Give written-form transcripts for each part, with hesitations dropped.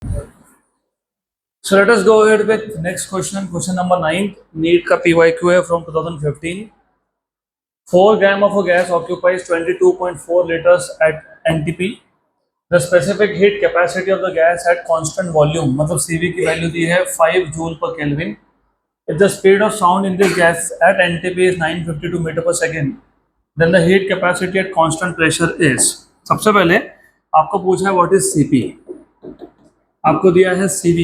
So let us go ahead with next question. Question number 9. NEET का PYQ है from 2015. 4 gram of a gas occupies 22.4 liters at NTP. The specific heat capacity of the gas at constant volume, मतलब CV की value दी है 5 joule पर kelvin. If the speed of sound in this gas at NTP is 952 meter per second, then the heat capacity at constant pressure is. सबसे पहले आपको पूछा है what is CP. आपको दिया है CV,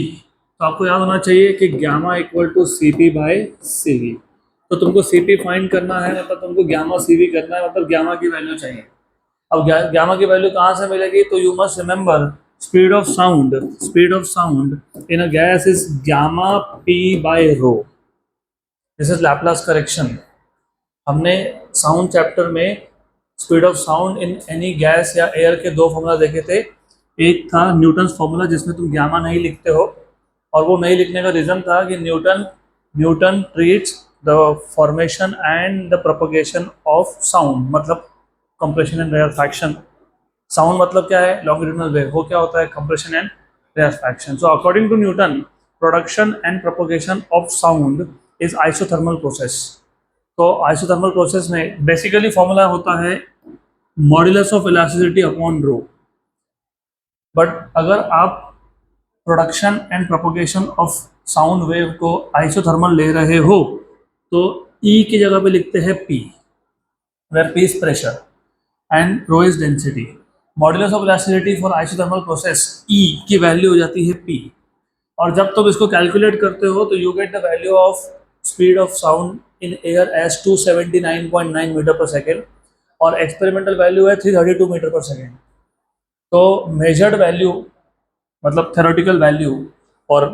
तो आपको याद होना चाहिए कि gamma equal to CP by CV. तो तुमको CP फाइंड करना है, मतलब तुमको गामा CV करना है, मतलब गामा की वैल्यू चाहिए. अब गामा की वैल्यू कहाँ से मिलेगी? तो you must remember speed of sound in a gas is gamma P by rho. This is Laplace correction. हमने साउंड चैप्टर में speed of sound in any gas या एयर के दो फॉर्मूला देखे थे. एक था न्यूटन्स फॉर्मूला जिसमें तुम गामा नहीं लिखते हो, और वो नहीं लिखने का रीज़न था कि Newton treats the formation and the propagation of sound, मतलब कंप्रेशन एंड रेयरफैक्शन. साउंड मतलब क्या है? Longitudinal wave. वो क्या होता है? Compression and rarefaction. So according to Newton, production and propagation of sound is isothermal process. तो आइसोथर्मल प्रोसेस में बेसिकली फॉर्मूला होता है modulus of elasticity upon rho. But अगर आप production and propagation of sound wave को isothermal ले रहे हो तो E की जगह पे लिखते हैं P, where P is pressure and rho is density. Modulus of elasticity for isothermal process E की वैल्यू हो जाती है P. और जब तुम इसको कैलकुलेट करते हो तो you get the value of speed of sound in air as 279.9 metre per second, और एक्सपेरिमेंटल वैल्यू है 332 मीटर पर सेकेंड. तो मेजर्ड वैल्यू मतलब थेरोटिकल वैल्यू और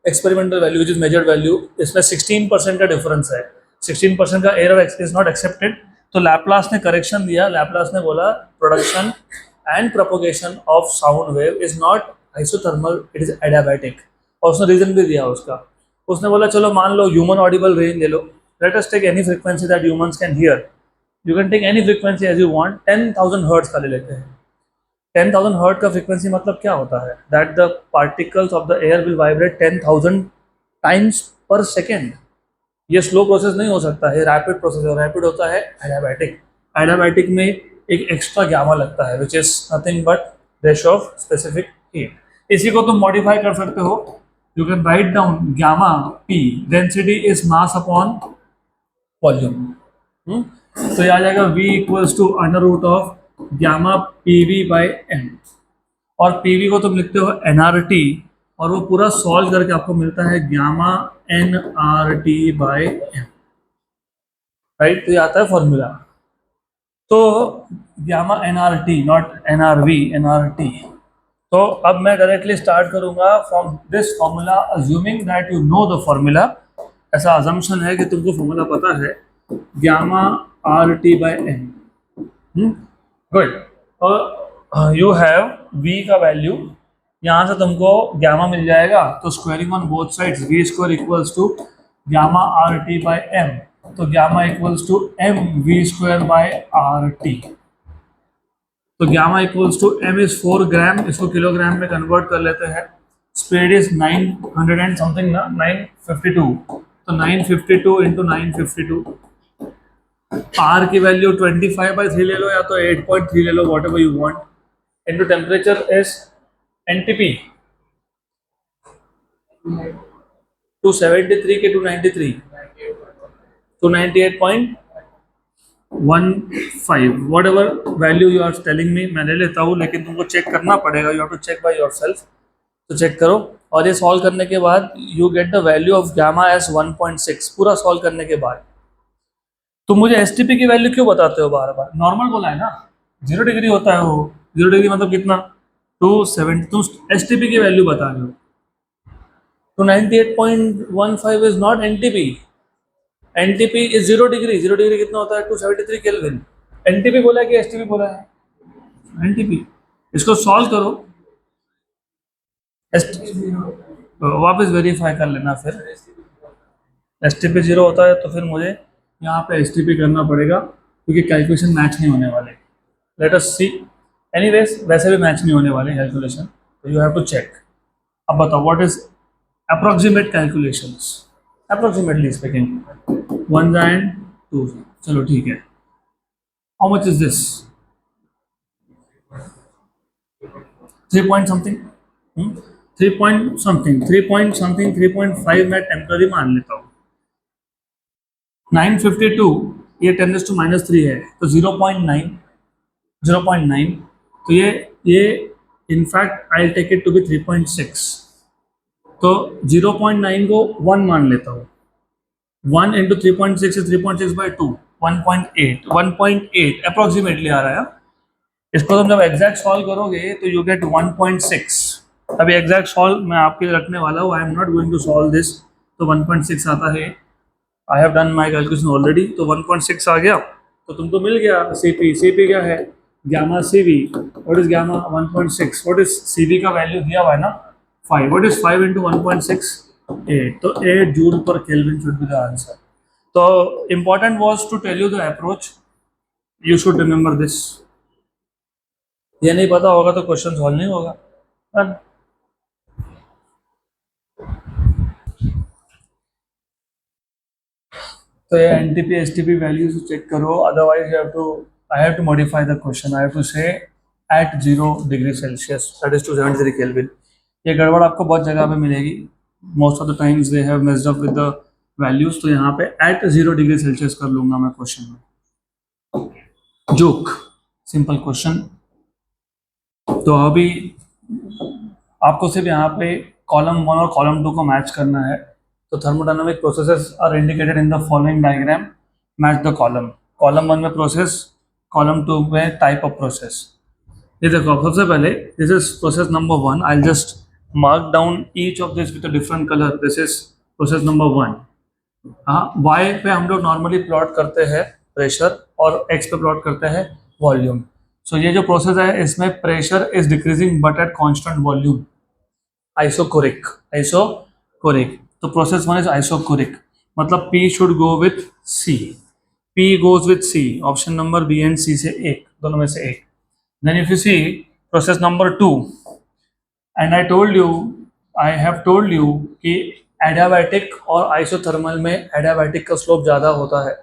experimental value which is measured value, इसमें 16% का डिफरेंस है. 16% का एरर इज नॉट एक्सेप्टेड. तो लैपलास ने करेक्शन दिया. लैपलास ने बोला production and propagation of sound wave is not isothermal, it is adiabatic. और उसने रीजन भी दिया उसका. उसने बोला चलो मान लो ह्यूमन ऑडिबल रेंज ले लो. Let us take any frequency that humans can hear. You can take any frequency as you want. 10,000 hertz का ले लेते हैं. 10,000 हर्ट का फ्रीक्वेंसी मतलब क्या होता है? That the particles of the air will vibrate 10,000 times पर सेकेंड. ये स्लो प्रोसेस नहीं हो सकता है, रैपिड प्रोसेस है. रैपिड होता है एडियाबैटिक. एडियाबैटिक में एक एक्स्ट्रा गामा लगता है which is nothing but ratio of specific heat. इसी को तुम मॉडिफाई कर सकते हो. You can write down gamma P, density is mass upon volume. तो ये आ जाएगा V equals to under root of gamma PV by M. और PV को तुम लिखते हो nRT, और वो पूरा सॉल्व करके आपको मिलता है gamma nRT by M. Right, तो ये आता है फॉर्मूला. तो gamma nRT not nRV, nRT. तो अब मैं डायरेक्टली स्टार्ट करूंगा from this formula assuming that you know the formula. ऐसा अजम्पशन है कि तुमको फॉर्मूला पता है, gamma RT by M. Good. और यू हैव V का वैल्यू, यहाँ से तुमको गामा मिल जाएगा. तो squaring on both sides V square equals to gamma RT by m. तो gamma equals to m V square by RT. तो gamma equals to m is 4 gram. इसको किलोग्राम में कन्वर्ट कर लेते हैं. स्पीड इज 900 एंड समथिंग ना, 952. तो 952 into 952. R की वैल्यू 25/3 ले लो या तो 8.3 ले लो, whatever you want. Into temperature is NTP 273 के 293, 298.15, whatever value you are telling me. मैं ले लेता हूँ, लेकिन तुमको चेक करना पड़ेगा. You have to check by yourself. तो चेक करो. और ये सॉल्व करने के बाद you get the value of gamma as 1.6. पूरा सॉल्व करने के बाद तुम मुझे STP की वैल्यू क्यों बताते हो बार बार? नॉर्मल बोला है ना, 0 डिग्री होता है वो. 0 डिग्री मतलब कितना? 270. तुम STP की वैल्यू बता रहे हो. तो 98.15 is not NTP. NTP is 0 degree. 0 degree कितना होता है? 273 केल्विन. NTP बोला है कि STP बोला है? NTP. इसको सॉल्व करो. वापस वेरीफाई कर लेना. फिर STP 0 होता है तो फिर मुझे यहाँ पे STP करना पड़ेगा, क्योंकि कैलकुलेशन मैच नहीं होने वाले. लेट अस सी. एनीवेज वैसे भी मैच नहीं होने वाले कैलकुलेशन, तो यू हैव टू चेक. अब बताओ what is approximate calculations, approximately speaking, one and two. चलो ठीक है, how much is this, 3 point something, 3 point something मैं टेम्पररी मान लेता हूँ। 952 ये 10⁻³ है, तो 0.9, 0.9, तो ये in fact I take it to be 3.6, तो 0.9 को 1 मान लेता हूँ। 1 इंटू 3.6 is 3.6/2, 1.8, 1.8 अप्रोक्सीमेटली आ रहा है। इसको तुम जब एग्जैक्ट सॉल्व करोगे तो यू गेट 1.6। अभी एग्जैक्ट सॉल्व मैं आपके लिए रखने वाला हूँ, I am not going to solve this. तो 1.6 आता है, I have done my calculation already, तो 1.6 आ गया, तो तुमको मिल गया सीपी। सीपी क्या है, gamma CV. What is gamma, 1.6। What is CV का वैल्यू दिया हुआ है ना 5। व्हाट इज 5 इंटू 1.6, 8, तो 8 जूल पर kelvin should be the answer. तो important was to tell you the approach, you should remember this। ये नहीं पता होगा तो क्वेश्चन सॉल्व नहीं होगा। Done। तो ये एनटीपी एसटीपी वैल्यूज चेक करो, otherwise you have to, I have to modify the question, I have to say at 0 degree Celsius, that is 273 kelvin. ये गड़बड़ आपको बहुत जगह पे मिलेगी, most of the times they have messed up with the values. तो यहाँ पे एट 0 डिग्री सेल्सियस कर लूंगा मैं क्वेश्चन में, जोक, सिंपल क्वेश्चन। तो अभी आपको सिर्फ यहाँ पे कॉलम 1 और कॉलम 2 को मैच करना है। तो thermodynamic processes are indicated in the following diagram, match the column. Column 1 में प्रोसेस, कॉलम 2 में टाइप ऑफ प्रोसेस। ये देखो सबसे पहले this is process number 1, I just mark down each of this with a different colour. This is process number 1। हाँ, Y पे हम लोग नॉर्मली प्लॉट करते हैं प्रेशर और एक्स पे प्लॉट करते हैं वॉल्यूम। सो ये जो प्रोसेस है इसमें pressure is decreasing but at constant volume, isochoric, isochoric. तो प्रोसेस 1 इज आइसोकोरिक, मतलब P should go with C, P goes with C, option number B and C से एक, दोनों में से एक। Then if you see process number 2, and I have told you कि adiabatic और आइसोथर्मल में एडियाबैटिक का स्लोप ज़्यादा होता है।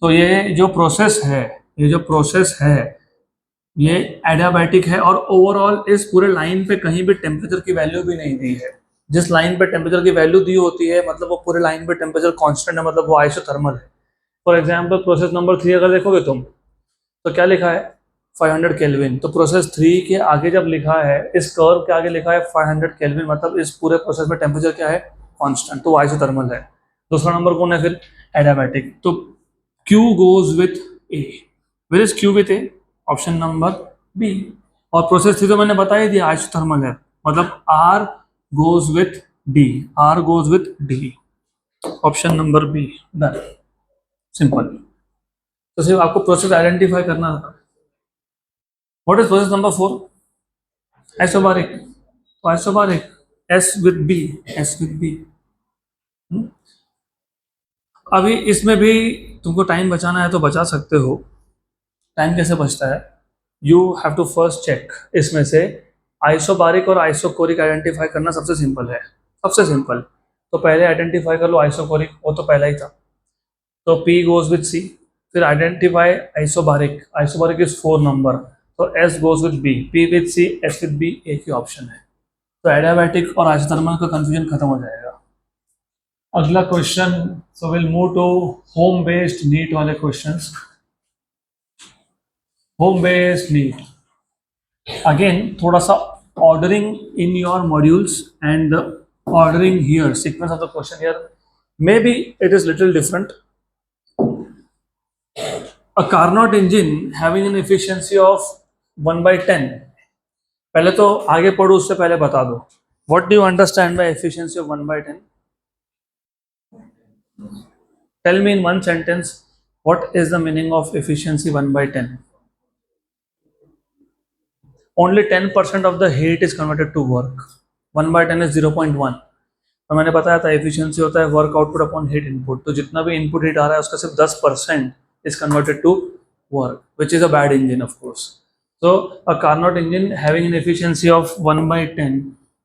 तो ये जो प्रोसेस है, ये जो प्रोसेस है ये एडियाबैटिक है, और ओवरऑल इस पूरे लाइन पे कहीं भी टेम्परेचर की वैल्यू भी नहीं दी है। जिस लाइन पे टेम्परेचर की वैल्यू दी होती है मतलब वो पूरे लाइन पे टेम्परेचर कांस्टेंट है, मतलब वो आइसोथर्मल है। फॉर एग्जांपल प्रोसेस नंबर 3 अगर देखोगे तुम तो क्या लिखा है 500 केल्विन। तो प्रोसेस 3 के आगे जब लिखा है, इस कर्व के आगे लिखा है 500 केल्विन, मतलब इस पूरे प्रोसेस में टेम्परेचर क्या है, कांस्टेंट, तो आइसोथर्मल है। दूसरा नंबर कौन है फिर, एडियाबैटिक। तो Q goes with A, where is Q with A, option number B. और प्रोसेस 3 तो मैंने बता ही दिया आइसोथर्मल है, मतलब R goes with D, R goes with D, option number B. Done, simple. तो सिर्फ आपको प्रोसेस आइडेंटिफाई करना था। What is process number 4, isobaric. तो isobaric S with B, S with B। अभी इसमें भी तुमको टाइम बचाना है तो बचा सकते हो। टाइम कैसे बचता है, you have to first check इसमें से आइसोबारिक और आइसोकोरिक आइडेंटिफाई करना सबसे सिंपल है, सबसे सिंपल। तो पहले आइडेंटिफाई कर लो आइसोकोरिक, वो तो पहला ही था, तो P गोज विथ C। फिर identify isobaric, isobaric is 4 number, तो S goes with B, P with C, S with B, एक ही ऑप्शन है। तो एडियाबैटिक और आइसोथर्मल का कंफ्यूजन खत्म हो जाएगा। अगला question, so will move to home based NEET वाले questions. Home based NEET, again थोड़ा सा ordering in your modules and the ordering here, sequence of the question here, maybe it is little different. A Carnot engine having an efficiency of 1/10, पहले तो आगे पढ़ो उससे पहले बता दो what do you understand by efficiency of 1/10? Tell me in one sentence what is the meaning of efficiency 1/10? Only 10% of the heat is converted to work, 1/10 is 0.1। तो मैंने बताया था एफिशिएंसी होता है work output upon heat input, तो जितना भी input heat आ रहा है उसका सिर्फ 10% is converted to work, which is a bad engine of course. So a Carnot engine having an efficiency of 1/10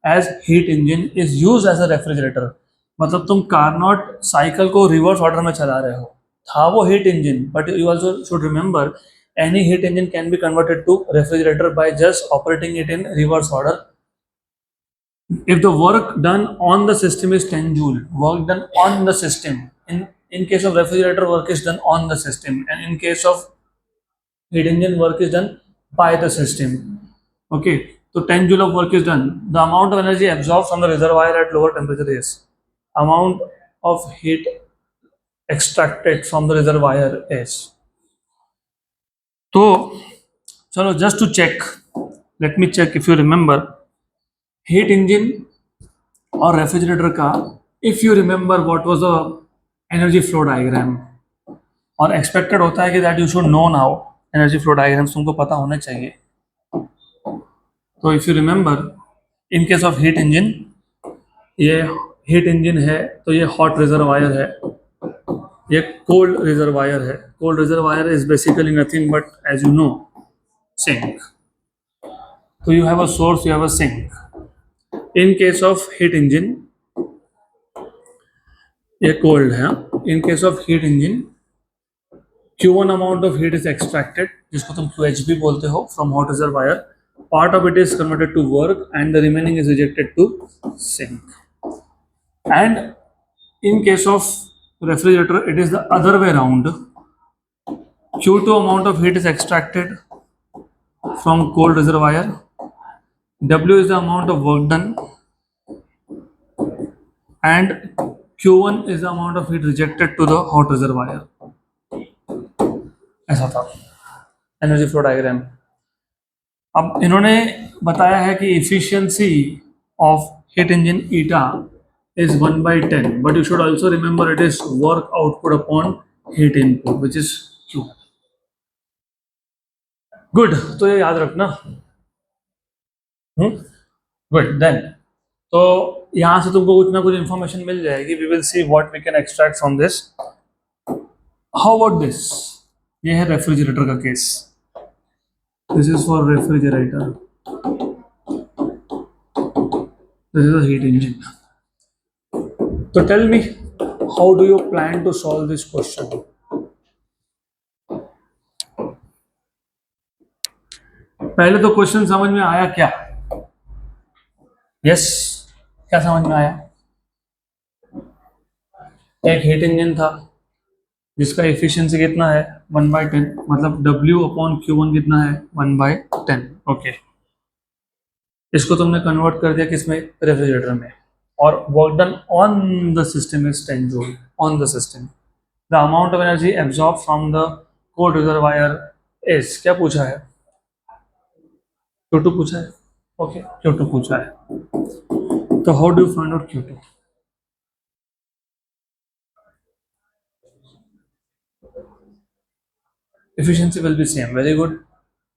as heat engine is use as a refrigerator. मतलब तुम Carnot cycle को reverse order में चला रहे हो, था वो heat engine, but you also should remember any heat engine can be converted to refrigerator by just operating it in reverse order. If the work done on the system is 10 joule, work done on the system. In case of refrigerator, work is done on the system, and in case of heat engine, work is done by the system. Okay, so 10 joule of work is done. The amount of energy absorbed from the reservoir at lower temperature is amount of heat extracted from the reservoir is. So, just to check, let me check if you remember heat engine और refrigerator का, if you remember what was the energy flow diagram, और expected होता है कि that you should know now energy flow diagrams तुमको पता होने चाहिए। तो if you remember in case of heat engine, ये हीट इंजन है तो ये हॉट रिजर्वायर है, ये कोल्ड रिजर्वायर है। Cold reservoir is basically nothing but as you know sink. तो you have a source, you have a sink. In case of heat engine, ये cold है। In case of heat engine, Q1 amount of heat is extracted, जिसको तुम QHB बोलते हो, from hot reservoir. Part of it is converted to work, and the remaining is rejected to sink. And in case of refrigerator, it is the other way around. Q2 amount of heat is extracted from cold reservoir. W is the amount of work done, and Q1 is the amount of heat rejected to the hot reservoir. ऐसा था energy flow diagram. अब इन्होंने बताया है कि efficiency of heat engine eta is 1/10, but you should also remember it is work output upon heat input, which is Q. Good, तो ये याद रखना। गुड देन, तो यहाँ से तुमको कुछ ना कुछ इंफॉर्मेशन मिल जाएगी। We will see what we can extract from this. How about this, ये है रेफ्रिजरेटर का case. This is for refrigerator, this is a heat engine. तो tell me, how do you plan to solve this question? पहले तो question समझ में आया क्या? यस, क्या समझ में आया? एक हीट इंजन था जिसका एफिशिएंसी कितना है 1/10, मतलब W अपॉन Q1 कितना है 1/10। ओके, इसको तुमने कन्वर्ट कर दिया किसमें? रेफ्रिजरेटर में। और work done on the system is 10 joule on the system. The amount of energy absorb from the cold reservoir is, क्या पूछा है? Q2 पूछा है। ओके, Q2 पूछा है। तो how do you find out Q2? Efficiency will be same. Very good,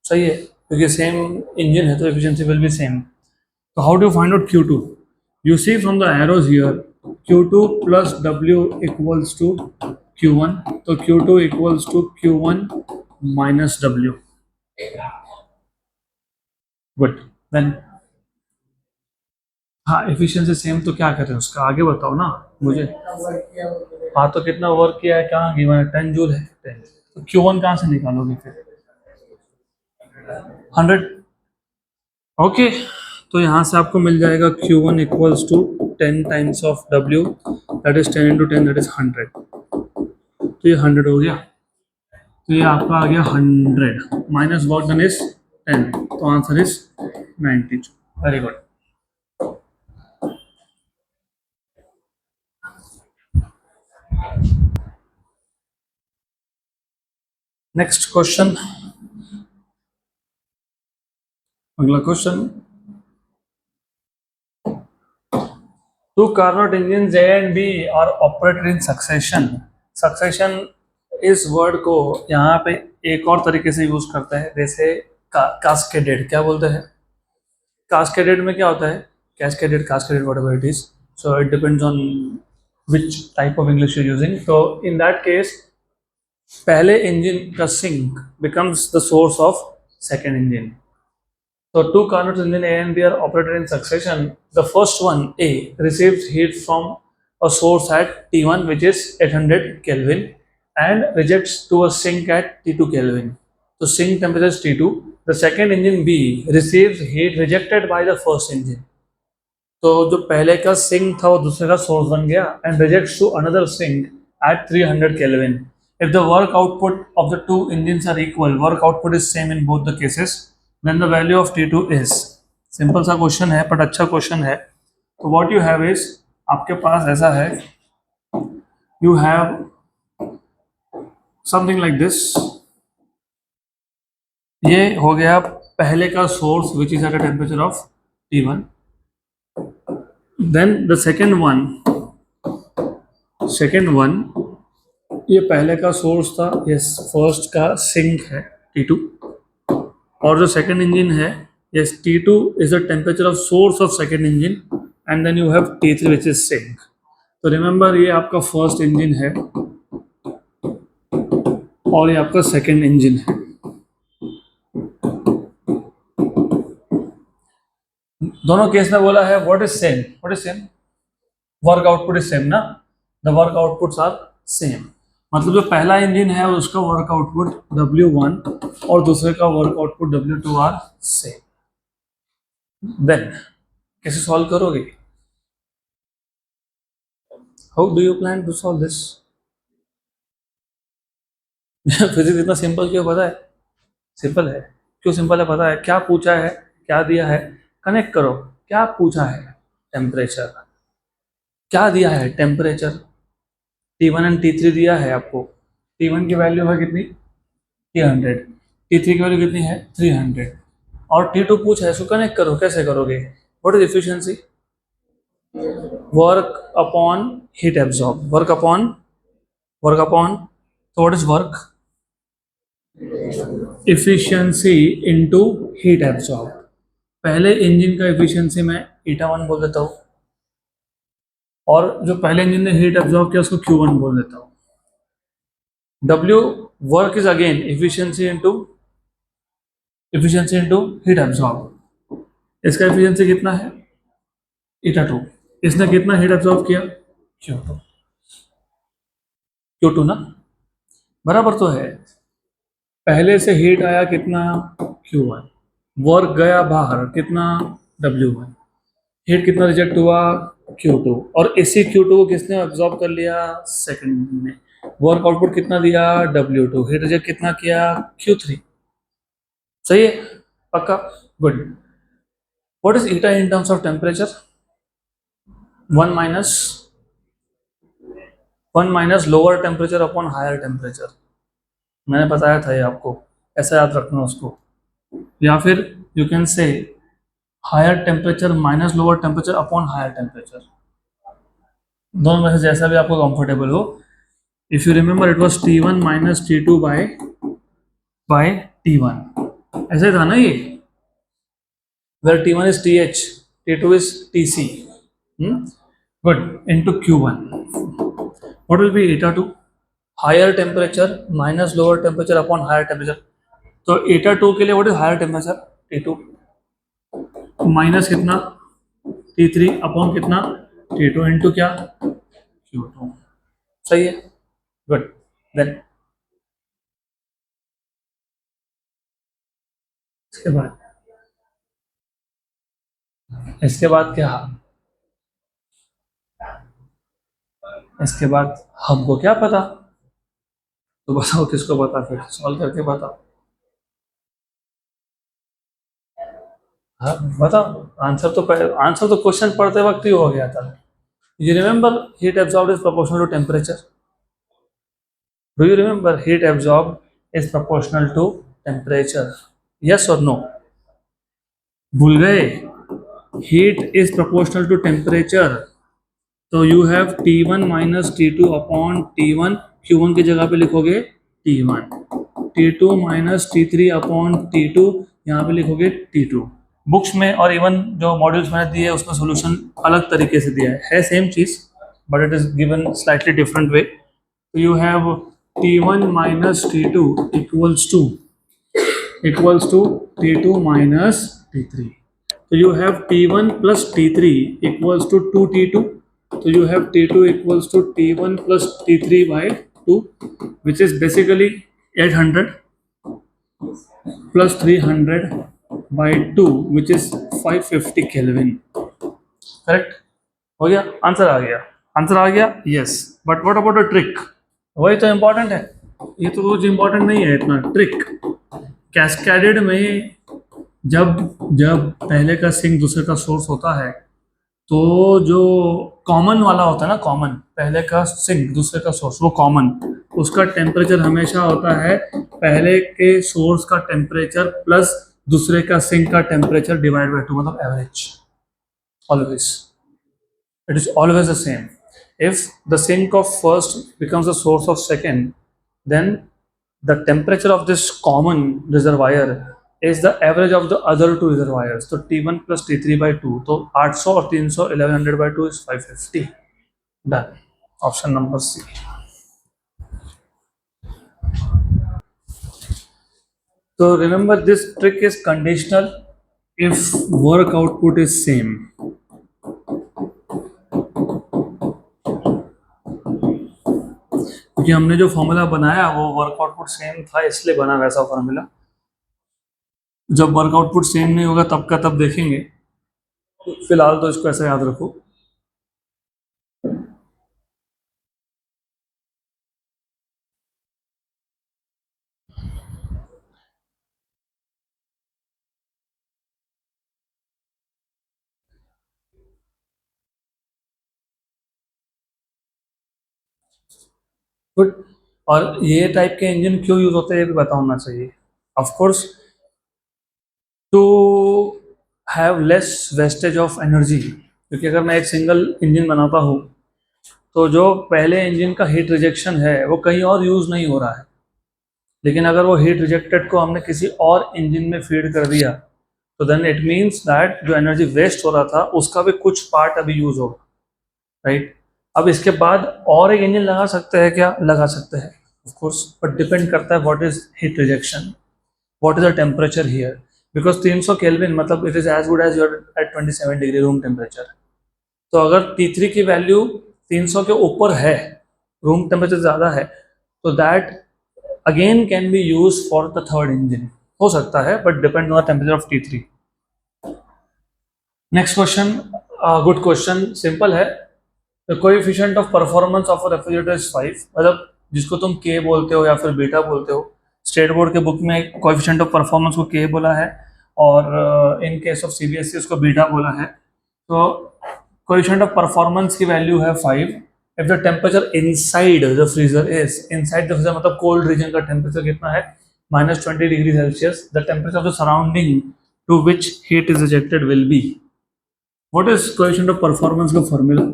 सही है, क्योंकि सेम इंजन है तो एफिशिएंसी विल बी सेम। तो how do you find out Q2? You see from the arrows here, Q2 plus W equals to Q1. So Q2 equals to Q1 minus W. Good. Then, हाँ, efficiency same, तो क्या करें उसका? आगे बताओ ना मुझे। हाँ, तो कितना वर्क किया है, कहाँ गिवन है? 10 जूल है। 10, तो Q1 कहाँ से निकालोगे फिर? 100। ओके, तो यहाँ से आपको मिल जाएगा Q1 equals to 10 times of W, that is 10 into 10, that is 100। तो ये 100 हो गया, तो ये आपका आ गया 100 माइनस वर्क डन इज 10, तो answer is 92। Very good. Next question, अगला question. Two Carnot engine A and B are operated in succession. Succession इस वर्ड को यहाँ पे एक और तरीके से यूज करते हैं, जैसे कास्केडेड। क्या बोलते हैं? कास्केडेड में क्या होता है? Cascaded, cascaded, whatever it is, so it depends on which type of English you using. तो इन दैट केस पहले इंजन का sink becomes the source of second engine. So two Carnot engine A and B are operated in succession. The first one, A, receives heat from a source at T1 which is 800 Kelvin and rejects to a sink at T2 Kelvin. So sink temperature is T2. The second engine B receives heat rejected by the first engine. तो जो पहले का sink था वो दूसरे का source बन गया and rejects to another sink at 300 kelvin. If the work output of the two engines are equal, work output is same in both the cases, then the value of T2 is. Simple सा question है but अच्छा question है. तो what you have is, आपके पास ऐसा है, you have something like this. ये हो गया पहले का source which is at a temperature of T1. Then the second one, ये पहले का सोर्स था, ये फर्स्ट का सिंक है T2, और जो सेकंड इंजन है, yes, T2 is the temperature of source of second engine and then you have T3 which is sink. तो रिमेंबर ये आपका फर्स्ट इंजन है और ये आपका सेकंड इंजन है. दोनों केस में बोला है what is same, work output is same ना, the work outputs are same. मतलब जो पहला इंजन है उसका वर्क आउटपुट W1 और दूसरे का work output W2 are same. Then कैसे सॉल्व करोगे? How do you plan to solve this? Physics इतना सिंपल क्यों पता है? सिंपल है. क्यों सिंपल है पता है? क्या पूछा है, क्या दिया है, कनेक्ट करो. क्या पूछा है? टेम्परेचर. क्या दिया है? टेम्परेचर. T1 एंड T3 दिया है आपको. T1 की वैल्यू है कितनी? 300. T3 की वैल्यू कितनी है? 300. और T2 पूछा है, इसको कनेक्ट करो. कैसे करोगे? What is efficiency? Work upon heat absorb. Work upon. तो what is work? Efficiency into heat absorb. पहले इंजन का एफिशिएंसी मैं eta1 बोल देता हूँ और जो पहले इंजन ने हीट एब्जॉर्ब किया उसको Q1 बोल देता हूँ. W work is again efficiency into heat absorb. इसका एफिशिएंसी कितना है? eta2. इसने कितना हीट एब्जॉर्ब किया? Q2 ना, बराबर तो है. पहले से हीट आया कितना? Q1. वर्क गया बाहर कितना? W1. हीट कितना रिजेक्ट हुआ? Q2. और इसी Q2 को किसने एब्जॉर्ब कर लिया? सेकंड ने. वर्क आउटपुट कितना दिया? W2. हीट रिजेक्ट कितना किया? Q3. सही है? पक्का? Good. What is eta in terms of temperature? 1 minus lower temperature upon higher temperature. मैंने बताया था ये आपको, ऐसा याद रखना उसको. या फिर you can say higher temperature minus lower temperature upon higher temperature. दोनों में से जैसा भी आपको कंफर्टेबल हो. If you remember it was T1 minus T2 by T1. ऐसे था ना ये, where T1 is TH, T2 is TC. Good. Into Q1. What will be eta2? Higher temperature minus lower temperature upon higher temperature. तो eta2 के लिए what is higher temperature? T2 minus कितना? T3 upon कितना? T2 into क्या? Q2. सही है? Good. Then इसके बाद क्या? इसके बाद हमको क्या पता? तो बताओ किसको पता, फिर सॉल्व करके बताओ. हाँ बताओ. आंसर तो क्वेश्चन पढ़ते वक्त ही हो गया था. You remember heat absorb is proportional to temperature. Do you remember heat absorb is proportional to temperature? Yes और नो? भूल गए? Heat is proportional to temperature. तो you have T1 minus T2 upon T1. Q1 की जगह पे लिखोगे T1. T2 minus T3 upon T2, यहाँ पे लिखोगे T2. बुक्स में और इवन जो मॉड्यूल्स मैंने दिए उसमें सोल्यूशन अलग तरीके से दिया है सेम चीज but it is given slightly different way. तो you have T1 minus T2 equals to T2 minus T3. So you have T1 plus T3 equals to 2T2. So you have T2 equals to T1 plus T3 by 2, which is basically 800 plus 300 by 2, which is 550 Kelvin. Correct हो गया, answer आ गया, answer आ गया, yes. But what about a trick, वही तो important है, ये तो कुछ इंपॉर्टेंट नहीं है इतना. ट्रिक कैस्केडेड में जब जब पहले का सिंक दूसरे का सोर्स होता है, तो जो कॉमन वाला होता है ना, कॉमन पहले का सिंक दूसरे का सोर्स, वो कॉमन, उसका टेम्परेचर हमेशा होता है पहले के सोर्स का टेम्परेचर प्लस दूसरे का सिंक का टेम्परेचर डिवाइड बाय 2, मतलब average. Always it is always the same. If the sink of first becomes the source of second, then the temperature of this common reservoir is the average of the other two reservoirs. So T1 plus T3 by 2. So 800 और 300, 1100 by 2 is 550. Done. Option number C. So remember, this trick is conditional if work output is same. क्योंकि हमने जो formula बनाया वो work output same था, इसलिए बना वैसा फॉर्मूला. जब वर्क आउटपुट सेम नहीं होगा तब का तब देखेंगे, फिलहाल तो इसको ऐसा याद रखो. गुड. और ये टाइप के इंजन क्यों यूज होते हैं ये भी पता होना चाहिए. Of course to have less wastage of energy, क्योंकि अगर मैं एक सिंगल इंजन बनाता हूँ तो जो पहले इंजन का हीट रिजेक्शन है वो कहीं और यूज नहीं हो रहा है, लेकिन अगर वो हीट रिजेक्टेड को हमने किसी और इंजन में फीड कर दिया तो देन इट मीन्स दैट जो एनर्जी वेस्ट हो रहा था उसका भी कुछ पार्ट अभी यूज होगा, राइट. अब इसके बाद और एक इंजन लगा सकते हैं क्या, लगा सकते हैं ऑफ कोर्स, बट डिपेंड करता है what is heat rejection, what is the temperature here, because 300 kelvin मतलब it is as good as your at 27 degree room temperature. तो अगर T3 की वैल्यू 300 के ऊपर है, रूम टेम्परेचर ज़्यादा है, तो that again can be use for the third engine, हो सकता है, but depend on the temperature of T3. Next question, good question, simple है. The coefficient of performance of a refrigerator is 5, मतलब जिसको तुम K बोलते हो या फिर बीटा बोलते हो. स्टेट बोर्ड के बुक में कोएफिशिएंट ऑफ परफॉर्मेंस को K बोला है, और इन केस ऑफ CBSE उसको बीटा बोला है. तो कोएफिशिएंट ऑफ परफॉर्मेंस की वैल्यू है 5. If the temperature inside the freezer is, inside the freezer मतलब कोल्ड रीजन का टेम्परेचर कितना है, -20 degree Celsius, the temperature of the surrounding to which heat is rejected will be. What is coefficient of performance का formula?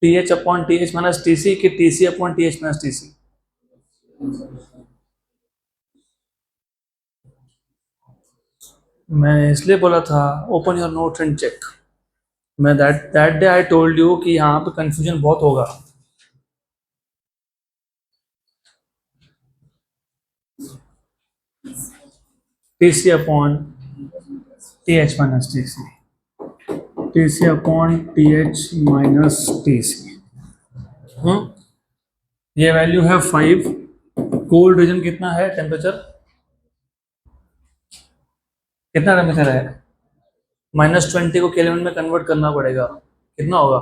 TH upon TH minus TC कि TC upon TH minus TC? मैंने इसलिए बोला था open your note and check. मैं that day I told you कि यहाँ पे कंफ्यूजन बहुत होगा. TC upon TH minus TC, TC upon TH minus TC. ये वैल्यू है 5. कोल्ड रीजन कितना है, टेम्परेचर कितना टेम्परेचर है, -20 को केल्विन में कन्वर्ट करना पड़ेगा, कितना होगा,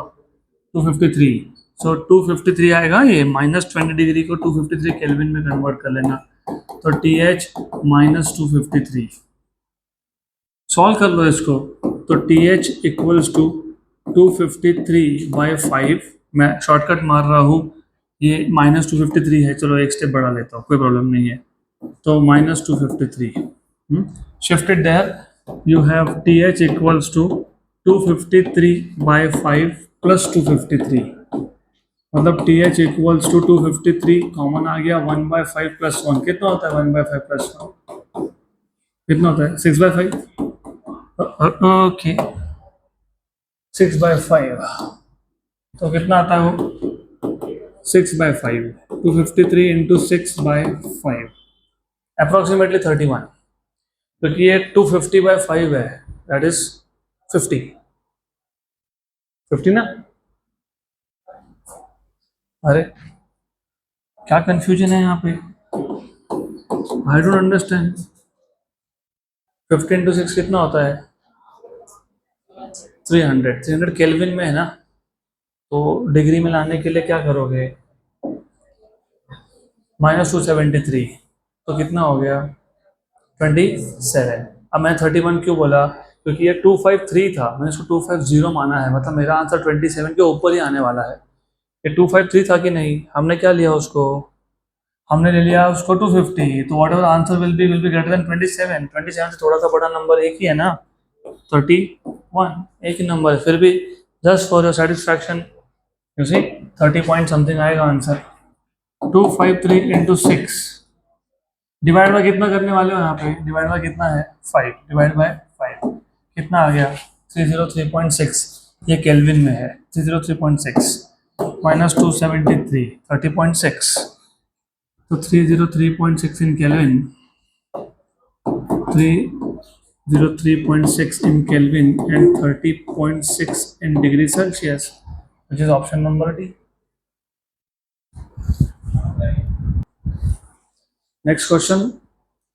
253. सो 253 आएगा, ये -20 डिग्री को 253 केल्विन में कन्वर्ट कर लेना, तो TH -253. सॉल्व कर लो इसको, तो TH इक्वल्स टू 253 बाई 5. मैं शॉर्टकट मार रहा हूँ, ये -253 है, चलो एक स्टेप बढ़ा लेता हूँ, कोई प्रॉब्लम नहीं है. तो -253 shifted there, you have TH equals to 253 by 5 plus 253, मतलब TH equals to 253 कॉमन आ गया, 1 by 5 plus 1 कितना होता है, 1 by 5 plus 1 कितना होता है, 6 by 5. ओके 6 by 5 तो कितना आता है वो, 6/5, 253 into 6/5, approximately 31, क्योंकि ये 250/5 है, that is 50 ना। अरे क्या कंफ्यूजन है यहाँ पे, आई डोंट अंडरस्टैंड। 50 into 6 कितना होता है? 300 केल्विन में है ना, तो डिग्री में लाने के लिए क्या करोगे? -273, तो कितना हो गया? 27। अब मैं 31 क्यों बोला? क्योंकि ये 253 था, मैंने इसको 250 माना है, मतलब मेरा आंसर 27 के ऊपर ही आने वाला है। ये 253 था कि नहीं? हमने क्या लिया उसको? हमने ले लिया उसको 250, तो what ever answer will be greater than 27। 27 से थोड़ा सा बड़ा नंबर एक ही है ना, 31, एक ही नंबर है। फिर भी just for your satisfaction you see 30 point something आएगा आंसर। 253 into 6 डिवाइड बाय कितना करने वाले हो यहाँ पे? डिवाइड बाय कितना है? 5, डिवाइड बाय 5 कितना आ गया? 303.6, ये केल्विन में है। 303.6 माइनस 273, 30.6, तो 303.6 इन kelvin, 303.6 in Kelvin and 30.6 in degree Celsius, which is option number D. Next question.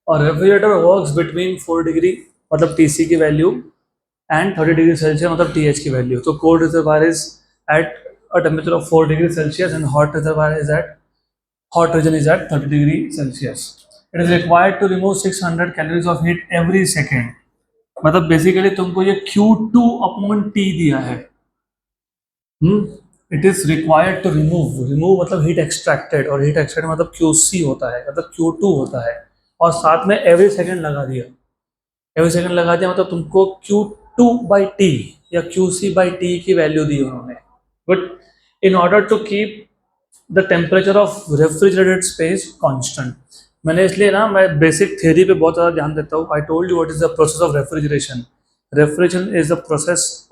A refrigerator works between 4 degree मतलब TC की वैल्यू and 30 degree Celsius मतलब TH की वैल्यू। तो cold reservoir is at a temperature of 4 degree Celsius and hot region is at 30 degree Celsius. It is required to remove 600 calories of heat every second. मतलब basically तुमको ये Q2/T दिया है। It is required to remove मतलब heat extracted, और heat extracted मतलब QC होता है, मतलब Q2 होता है, और साथ में एवरी सेकंड लगा दिया। एवरी सेकंड लगा दिया मतलब तुमको Q2/T या QC/T की वैल्यू दी उन्होंने। But in order to keep the temperature of refrigerated space constant, मैंने इसलिए ना मैं बेसिक थ्योरी पे बहुत ज़्यादा ध्यान देता हूँ। आई told you what is the process of refrigeration. Refrigeration is the process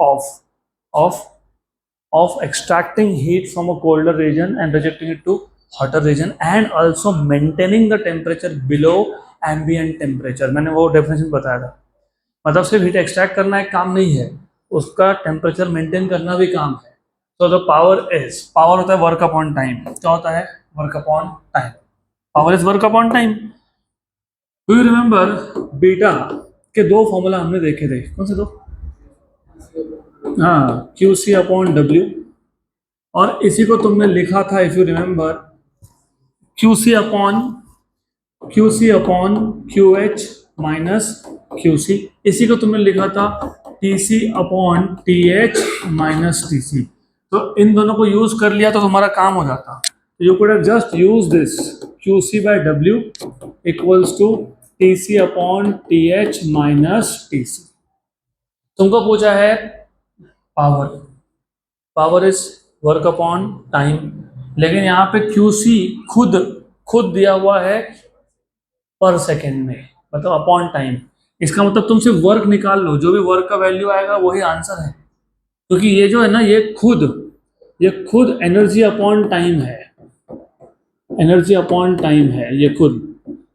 of extracting heat from a colder region and rejecting it to hotter region and also maintaining the temperature below ambient temperature। मैंने वो definition बताया था। मतलब सिर्फ heat extract करना एक काम नहीं है, उसका टेम्परेचर मेंटेन करना भी काम है। तो द पावर होता है वर्क अपॉन टाइम। क्या होता है? Work upon time. Power is work upon time. Do you remember beta के दो फॉर्मूला हमने देखे थे? कौन से दो? हाँ, QC/W, और इसी को तुमने लिखा था if you remember QC/QH minus QC। इसी को तुमने लिखा था TC/TH माइनस TC। तो इन दोनों को यूज कर लिया तो तुम्हारा काम हो जाता। You could have just use this QC/W equals to TC/TH minus TC। तुमको पूछा है power is work upon time, लेकिन यहाँ पे QC खुद दिया हुआ है पर सेकेंड में, मतलब अपॉन टाइम। इसका मतलब तुम सिर्फ वर्क निकाल लो, जो भी वर्क का वैल्यू आएगा वही आंसर है, क्योंकि ये जो है ना ये खुद एनर्जी अपॉन टाइम है, एनर्जी अपॉन टाइम है ये खुद।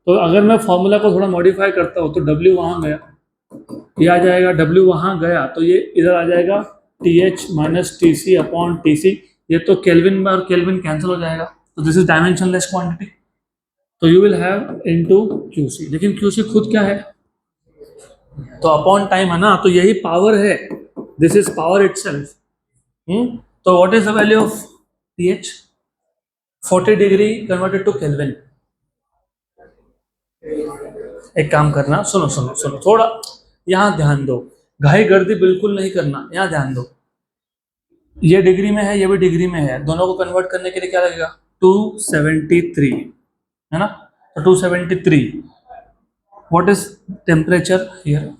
तो अगर मैं फॉर्मूला को थोड़ा मॉडिफाई करता हूँ तो W वहाँ गया, ये आ जाएगा, W वहाँ गया तो ये इधर आ जाएगा TH माइनस TC/TC। ये तो केल्विन में और केल्विन कैंसिल हो जाएगा, तो दिस इज डायमेंशनलेस क्वांटिटी। तो you will have into QC, लेकिन QC खुद क्या है? तो अपॉन टाइम है ना, तो यही पावर है, दिस इज पावर इटसेल्फ। तो what is the value of TH? 40 degree converted to kelvin. एक काम करना, सुनो थोड़ा यहाँ ध्यान दो, घाई गर्दी बिल्कुल नहीं करना, यहाँ ध्यान दो। ये डिग्री में है, ये भी डिग्री में है, दोनों को कन्वर्ट करने के लिए क्या लगेगा? 273 है ना, तो 273। What is temperature here?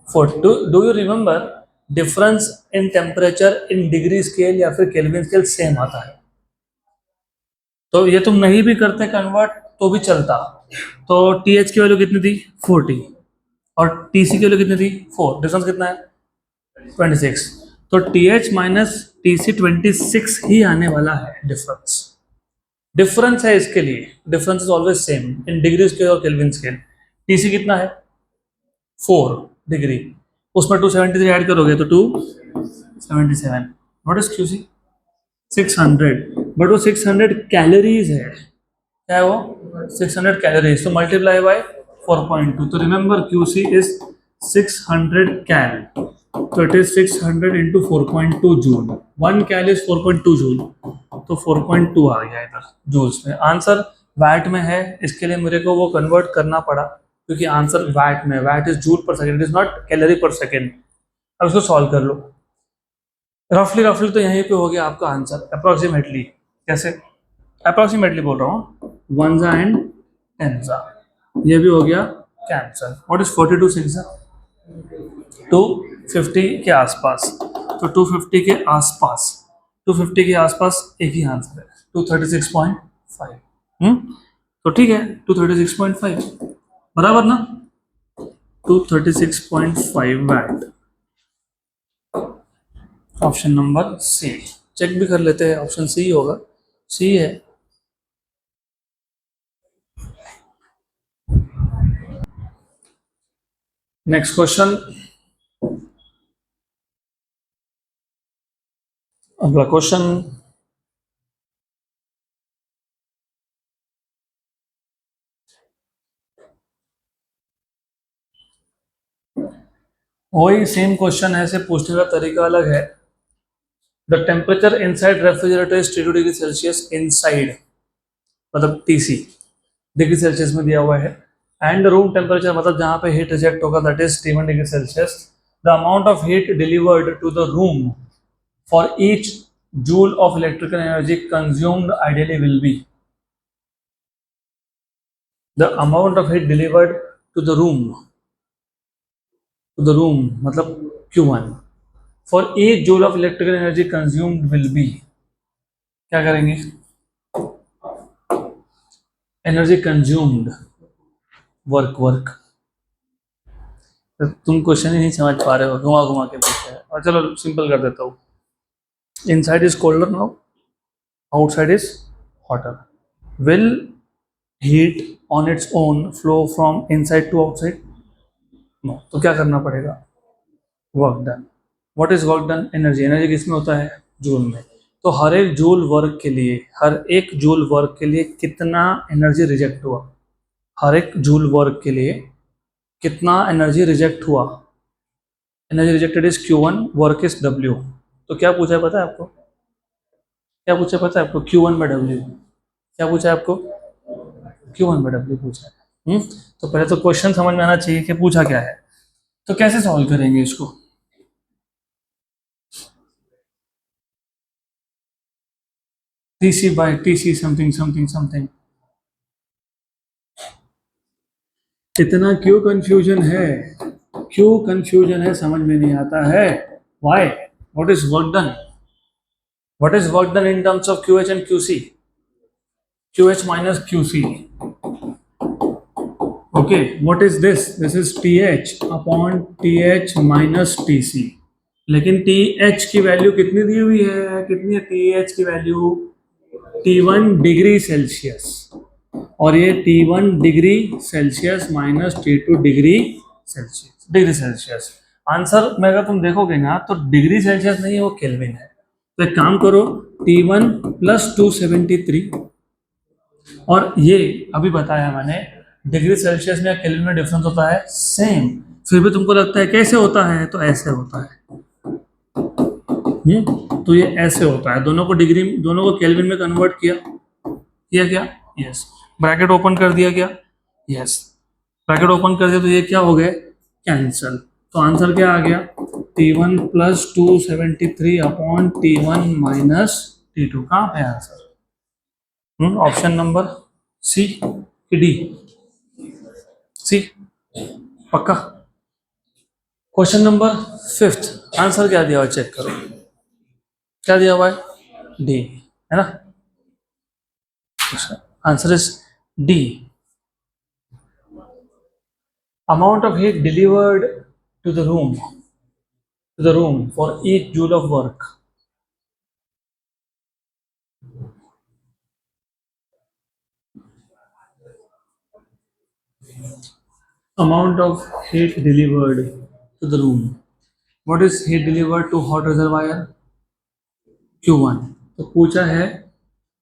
Do you remember difference in temperature in degree scale या फिर केल्विन स्केल सेम आता है। तो ये तुम नहीं भी करते कन्वर्ट तो भी चलता। तो TH की वैल्यू कितनी थी? 40, और TC की वैल्यू कितनी थी? 4। डिफरेंस कितना है? 26। तो TH माइनस TC 26 ही आने वाला है। डिफरेंस है इसके लिए, difference is always same in degree scale और केल्विन स्केल। TC कितना है 4 डिग्री, उसमें 273 ऐड करोगे तो 277। व्हाट इज QC 600, बट वो 600 कैलोरीज है। क्या है वो 600 कैलोरीज, तो मल्टीप्लाई बाय 4.2, तो रिमेंबर QC इज 600 कैल, तो it is 600 into 4.2 joule. 1 cal is 4.2 joule, तो 4.2 आ गया इधर जूल्स में। आंसर वैट में है, इसके लिए मेरे को वो कन्वर्ट करना पड़ा क्योंकि आंसर वैट में, watt is joule per second, it is not calorie per second. अब इसको सॉल्व कर लो। रफली तो यहीं पे हो गया आपका आंसर अप्रोक्सीमेटली। कैसे अप्रोक्सीमेटली बोल रहा हूँ, 1 एंड 10, ये भी हो गया कैंसर। व्हाट इज 42 6 250 के आसपास, तो 250 के आसपास, 250 के आसपास एक ही आंसर है 236.5। तो ठीक है 236.5 बराबर ना, 236.5 watt. Option number C, check भी कर लेते हैं, ऑप्शन सी होगा, सी है। नेक्स्ट क्वेश्चन, अगला क्वेश्चन, वही सेम क्वेश्चन है, से पूछने का तरीका अलग है। The temperature inside refrigerator is 32 degree Celsius inside, मतलब TC डिग्री सेल्सियस में दिया हुआ है, एंड रूम टेम्परेचर मतलब जहां पे हीट रिजेक्ट होगा that is 31 degree Celsius. The amount of heat delivered to the room for each joule of electrical energy consumed ideally will be. The amount of heat delivered to the room मतलब Q1 for each joule of electrical energy consumed will be. क्या करेंगे, energy consumed, work. तो तुम question ही नहीं समझ पा रहे हो, घुमा घुमा के पूछा है। और चलो सिंपल कर देता हूँ, inside is colder now, outside is hotter, will heat on its own flow from inside to outside, no. तो क्या करना पड़ेगा, work done. What is work done, energy किसमें होता है, जूल में। तो हर एक जूल वर्क के लिए कितना एनर्जी रिजेक्ट हुआ, हर एक जूल वर्क के लिए कितना एनर्जी रिजेक्ट हुआ, energy rejected is Q1, work is W। तो क्या पूछा है पता है आपको, क्या पूछा है पता है आपको, Q1 by W, क्या पूछा है आपको, Q1 by W पूछा है। तो पहले तो क्वेश्चन समझ में आना चाहिए कि पूछा क्या है। तो कैसे सॉल्व करेंगे इसको, TC by TC समथिंग। इतना क्यों कंफ्यूजन है, समझ में नहीं आता है, why. What is work done, in terms of QH and QC, QH minus QC, okay, what is this is TH upon TH minus TC। लेकिन TH की वैल्यू कितनी दी हुई है, कितनी है TH की वैल्यू, T1 डिग्री सेल्सियस, और ये T1 degree Celsius minus T2 degree Celsius. Answer में अगर तुम देखोगे ना तो डिग्री सेल्सियस नहीं है, वो केल्विन है। तो एक काम करो, T1 प्लस 273, और ये अभी बताया मैंने डिग्री सेल्सियस में या केल्विन में डिफरेंस होता है सेम, फिर भी तुमको लगता है कैसे होता है, तो ऐसे होता है। तो ये ऐसे होता है, दोनों को केल्विन में कन्वर्ट किया क्या, यस। ब्रैकेट ओपन कर दिया क्या, यस। ब्रैकेट ओपन कर दिया तो ये क्या हो गए, कैंसल। तो आंसर क्या आ गया, T1 plus 273 upon T1 minus T2। कहाँ पे आंसर, ऑप्शन नंबर सी कि डी, सी पक्का। क्वेश्चन नंबर 5, आंसर क्या दिया हुआ चेक करो, क्या दिया हुआ है, डी, है ना। Answer is D. Amount of heat delivered to the room for each joule of work amount of heat delivered to the room. What is heat delivered to hot reservoir? Q1. तो पूछा है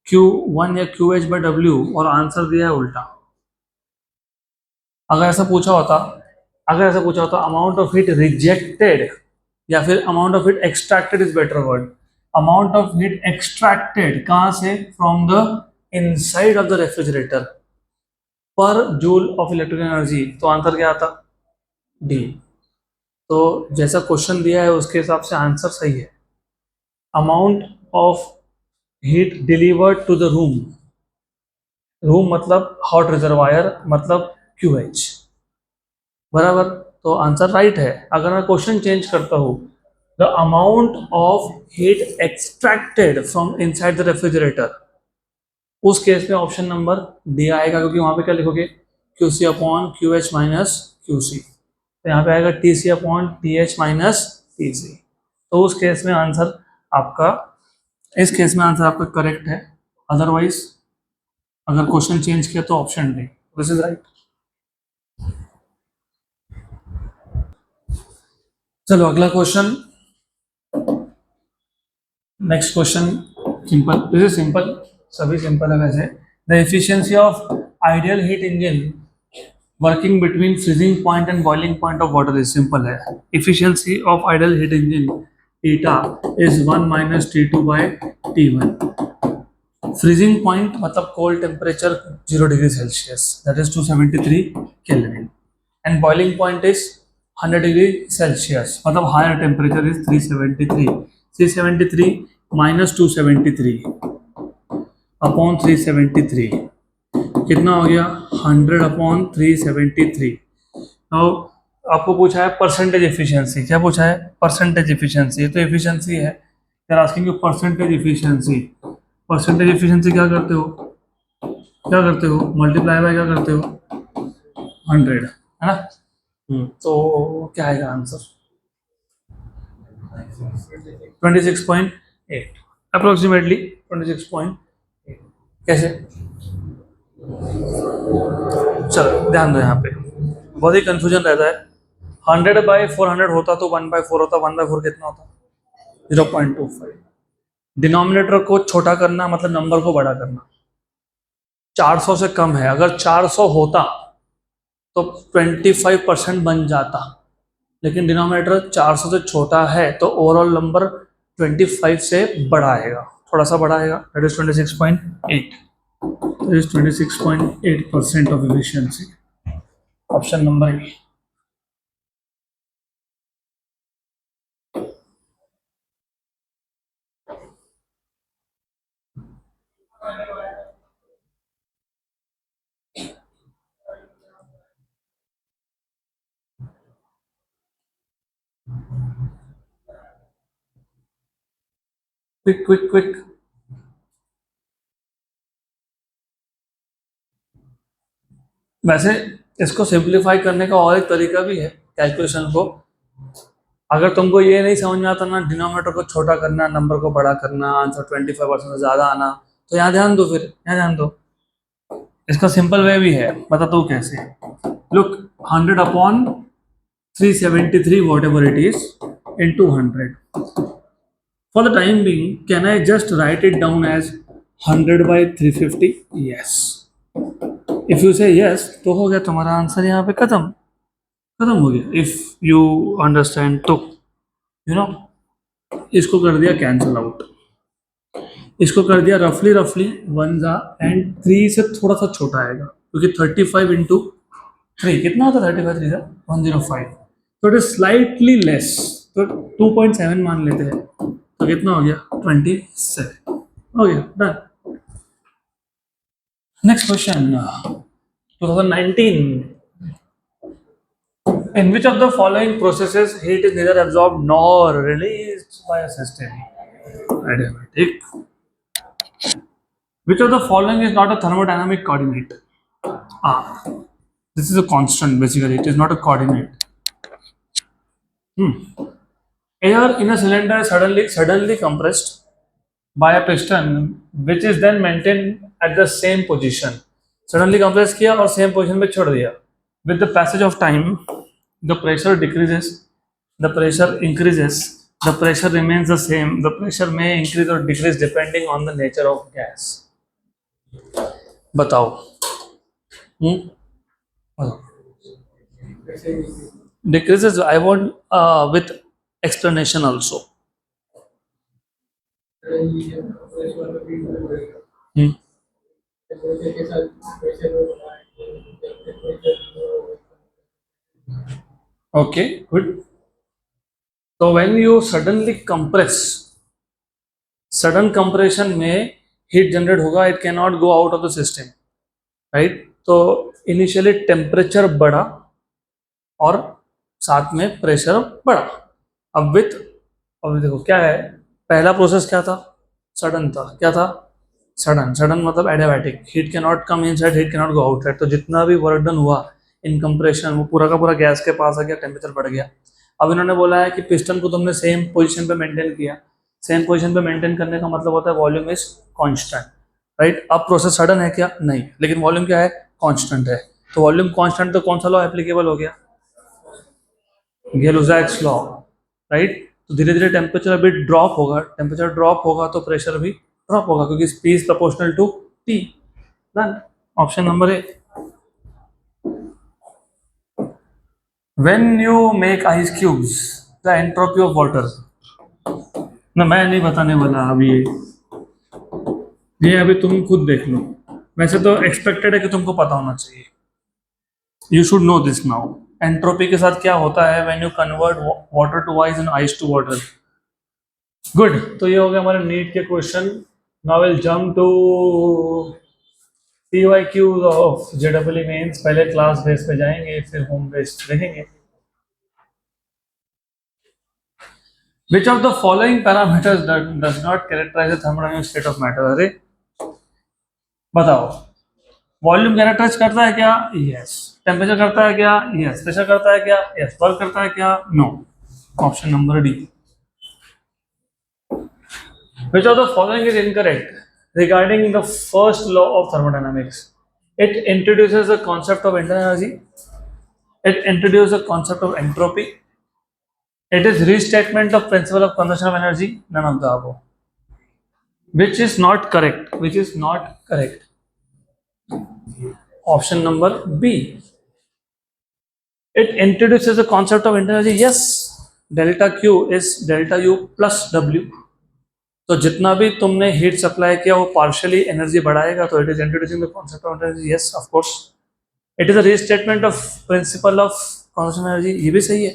Q1 या QH by W और answer दिया है उल्टा. अगर ऐसा पूछा होता अमाउंट ऑफ हीट रिजेक्टेड या फिर amount of heat extracted is better word. Amount of heat extracted कहाँ से? From the inside of the refrigerator पर जूल ऑफ इलेक्ट्रिकल एनर्जी. तो आंसर क्या आता? डी. तो जैसा क्वेश्चन दिया है उसके हिसाब से आंसर सही है. Amount of heat delivered to the room. Room मतलब हॉट रिजर्वायर मतलब QH. बराबर. तो आंसर राइट है. अगर मैं क्वेश्चन चेंज करता हूँ, the amount of heat extracted from inside the refrigerator, उस केस में ऑप्शन नंबर डी आएगा, क्योंकि वहां पे क्या लिखोगे? QC upon QH minus QC. तो यहाँ पे आएगा TC upon TH minus TC. तो उस केस में आंसर आपका करेक्ट है. अदरवाइज अगर क्वेश्चन चेंज किया तो option D. This is right. चलो अगला question. Next question simple. This is simple. सभी सिंपल है वैसे. The efficiency of ideal heat engine working between freezing point and boiling point of water is. Simple है. Efficiency of ideal heat engine eta is 1 minus T2 by T1. Freezing point मतलब cold temperature 0 degree Celsius, that is 273 kelvin, and boiling point is 100 degree Celsius मतलब higher temperature is 373. 373 minus 273 upon 373 कितना हो गया? 100 upon 373. तो आपको पूछा है percentage efficiency. क्या पूछा है? Percentage efficiency. तो एफिशिएंसी है. यार asking you percentage efficiency. Percentage efficiency क्या करते हो? मल्टीप्लाई बाय क्या करते हो? 100 है ना. तो क्या आएगा आंसर? 26.8 अप्रोक्सीमेटली. 26.8. कैसे? चलो ध्यान दो, यहाँ पे बहुत ही कंफ्यूजन रहता है. 100/400 होता तो 1/4 होता. 1/4 कितना होता? 0.25. डिनोमिनेटर को छोटा करना मतलब नंबर को बड़ा करना. 400 से कम है. अगर 400 होता तो 25% बन जाता, लेकिन डिनोमिनेटर 400 से छोटा है तो ओवरऑल नंबर 25 से बड़ा आएगा, थोड़ा सा बड़ा आएगा. That is 26.8. That is 26.8% of efficiency. Option number A. Quick. वैसे इसको सिंप्लीफाई करने का और एक तरीका भी है कैलकुलेशन को. अगर तुमको ये नहीं समझ में आता ना, डिनोमिनेटर को छोटा करना, नंबर को बड़ा करना, आंसर 25% से ज़्यादा आना, तो यहाँ ध्यान दो. इसका सिंपल वे भी है, बता दो कैसे. Look, 100 upon 373 what ever it is into 100. For the time being, can I just write it down as 100/350? Yes. If you say yes, तो हो गया तुम्हारा आंसर यहाँ पे खत्म हो गया. इफ यू अंडरस्टैंड तो इसको कर दिया कैंसल आउट. इसको कर दिया रफली 1 जा एंड 3 से थोड़ा सा छोटा आएगा, क्योंकि 35 into 3 कितना होता है? 35 3 जा 105. तो इट इज स्लाइटली लेस, तो 2.7 मान लेते हैं. तो कितना हो गया? 27. हो गया, done. Next question. 2019. In which of the following processes heat is neither absorbed nor released by a system? Arithmetic. Which of the following is not a thermodynamic coordinate? This is a constant basically. It is not a coordinate. Air in a cylinder is suddenly compressed by a piston, which is then maintained at the same position. Suddenly compress किया और same position पे छोड़ दिया. With the passage of time, the pressure decreases, the pressure increases, the pressure remains the same. The pressure may increase or decrease depending on the nature of gas. बताओ. बताओ. Decreases. I want with explanation also. Hmm. Okay, good. So when you suddenly compress, sudden compression में heat generate होगा, it cannot go out of the system, right? तो initially temperature बढ़ा और साथ में pressure बढ़ा. अब विथ, अब देखो क्या है, पहला प्रोसेस क्या था, सडन था. क्या था, सडन. सडन मतलब adiabatic. Heat can not come inside, heat can not go outside. तो जितना भी वर्क डन हुआ इन कंप्रेशन, वो पूरा का पूरा गैस के पास आ गया, टेम्परेचर बढ़ गया. अब इन्होंने बोला है कि पिस्टन को तुमने सेम पोजीशन पे मेंटेन किया. सेम पोजीशन पे मेंटेन करने का मतलब होता है वॉल्यूम इज कांस्टेंट, राइट. अब प्रोसेस सडन है क्या, नहीं, लेकिन वॉल्यूम क्या है, कांस्टेंट है. तो वॉल्यूम कांस्टेंट, तो कौन सा लॉ एप्लीकेबल हो गया, गेलुज़ैक्स लॉ, राइट. तो धीरे धीरे टेम्परेचर अभी ड्रॉप होगा. टेम्परेचर ड्रॉप होगा तो प्रेशर भी ड्रॉप होगा, क्योंकि P is proportional to T. Done. Option number A. When you make ice cubes, the entropy of water. ना मैं नहीं बताने वाला अभी, ये अभी तुम खुद देख लो. वैसे तो एक्सपेक्टेड है कि तुमको पता होना चाहिए. You should know this now. Entropy के साथ क्या होता है when you convert water to ice and ice to water. Good. तो ये हो गया हमारे नीट के question. Now will jump to PYQ of JEE mains. पहले क्लास बेस पे जाएंगे, फिर होम बेस्ड देखेंगे. Which of the following parameters does not characterize the thermodynamic state of matter? अरे बताओ. वॉल्यूम कैरेक्टराइज करता है क्या, यस. टेम्परेचर करता है क्या, यस. प्रेशर करता है क्या, यस. वर्क करता है क्या, no. Option number D. Which of the following is incorrect regarding the first law of thermodynamics? It introduces the concept of internal energy. It introduces the concept of entropy. It is restatement of principle of conservation of energy. None of the above. Which is not correct? Which is not correct? Option number B. It introduces the concept of internal energy. Yes. Delta Q is delta U plus W. तो जितना भी तुमने heat supply किया वो partially energy बढ़ाएगा. तो it is introducing the concept of energy. Yes, of course. It is a restatement of principle of conservation of energy. ये भी सही है.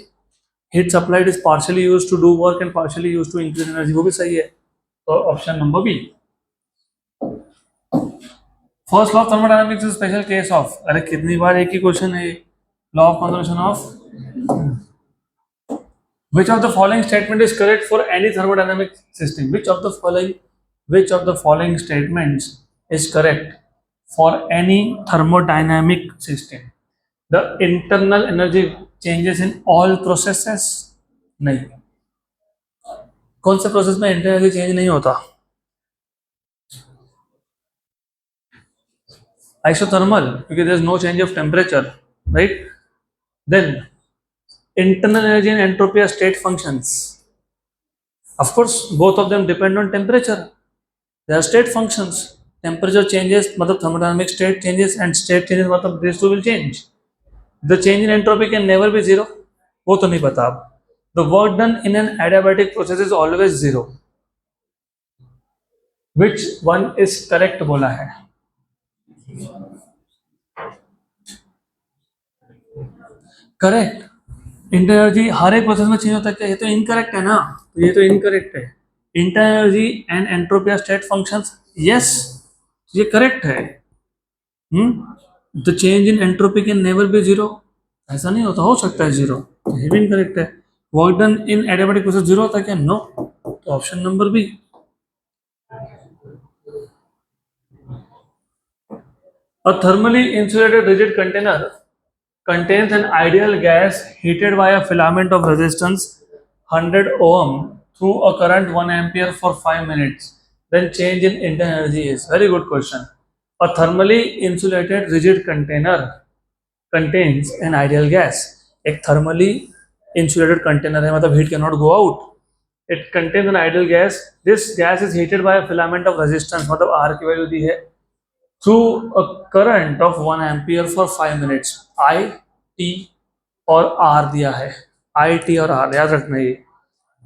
Heat supplied is partially used to do work and partially used to increase energy. वो भी सही है. तो option number B. First law of thermodynamics is special case of. अरे कितनी बार एक ही क्वेश्चन है. Law of conservation of. Which of the following statement is correct for any thermodynamic system? Which of the following statements is correct for any thermodynamic system? The internal energy changes in all processes. नहीं. कौन से process में internal energy change नहीं होता? Isothermal, because there is no change of temperature, right? Then internal energy and entropy are state functions. Of course, both of them depend on temperature. They are state functions. Temperature changes, matlab thermodynamic state changes, and state changes, matlab these two will change. The change in entropy can never be zero. वो तो नहीं पता अब. The work done in an adiabatic process is always zero. Which one is correct बोला है? Correct. Internal energy हर एक process में change होता है क्या? ये तो इनकरेक्ट है ना. तो ये तो इनकरेक्ट है. Internal energy and entropy are state functions. Yes, ये करेक्ट है. The change in entropy can never be zero. ऐसा नहीं होता, हो सकता है जीरो. तो ये भी इनकरेक्ट है. Work done in adiabatic process zero होता है क्या? नो. तो option number B. A thermally insulated rigid container contains an ideal gas heated by a filament of resistance 100 ohm through a current 1 ampere for 5 minutes. Then change in internal energy is. Very good question. A thermally insulated rigid container contains an ideal gas. एक thermally insulated container है, मतलब heat cannot go out. It contains an ideal gas. This gas is heated by a filament of resistance, मतलब R की value दी है, through a current of 1 ampere for 5 minutes. I, T और R दिया है, I, T और R याद रखना ये.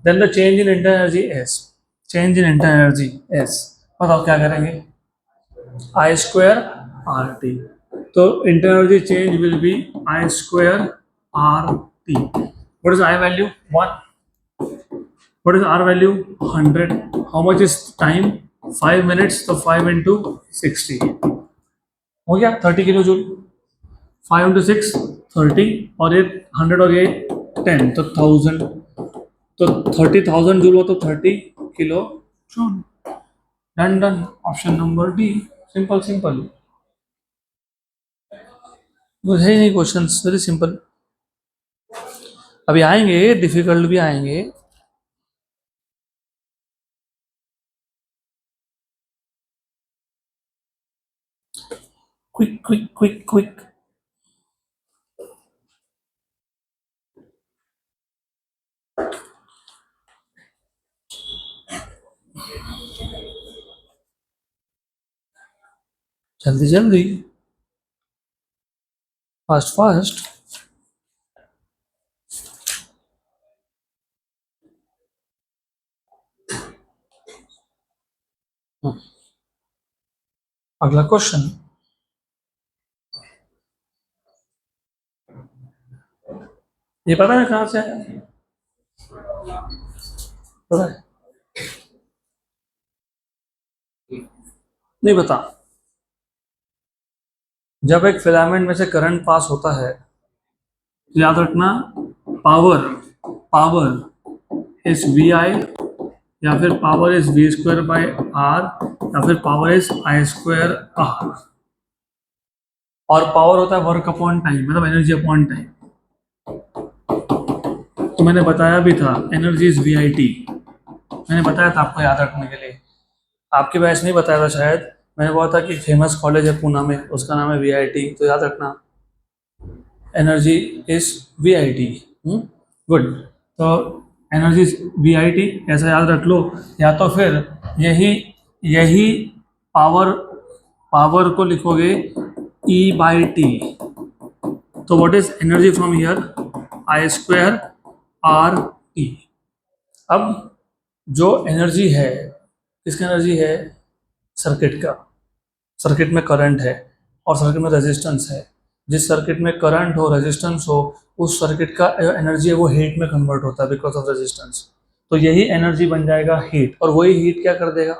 Then the change in internal energy S. Change in internal energy S. बताओ क्या करेंगे? I square RT. So internal energy change will be I square RT. What is I value? 1. What is R value? 100. How much is time? 5 minutes. So 5 into 60. हो गया 30 kilo joule. 5 into 6 30 और ये 100 और ये 10 तो 1000. तो 30,000 जूल हो तो 30 kilo joule. Done done. Option number D. Simple simple. है नहीं क्वेश्चन, वेरी सिंपल. अभी आएंगे डिफिकल्ट भी आएंगे. Quick quick quick quick. जल्दी जल्दी. Fast fast. अगला क्वेश्चन. ये पता है कहाँ से आया? पता है? नहीं पता. जब एक फिलामेंट में से करंट पास होता है तो याद रखना power power is V I, या फिर power is V square by R, या फिर power is I square R. और पावर होता है वर्क अपॉन टाइम, मतलब एनर्जी अपॉन टाइम. तो मैंने बताया भी था energy is V I T. मैंने बताया था आपको याद रखने के लिए. आपके बैच नहीं बताया था शायद. मैंने बोला था कि फेमस कॉलेज है पूना में, उसका नाम है वी आई टी. तो याद रखना energy is V I T. Good. तो energy is V I T ऐसा याद रख लो. या तो फिर यही यही पावर को लिखोगे E बाई टी. तो what is energy from here? I square R T. अब जो एनर्जी है, किसकी एनर्जी है? सर्किट का. सर्किट में करंट है और सर्किट में रेजिस्टेंस है. जिस सर्किट में करंट हो, रेजिस्टेंस हो, उस सर्किट का एनर्जी है वो हीट में कन्वर्ट होता है बिकॉज ऑफ रेजिस्टेंस. तो यही एनर्जी बन जाएगा हीट. और वही हीट क्या कर देगा?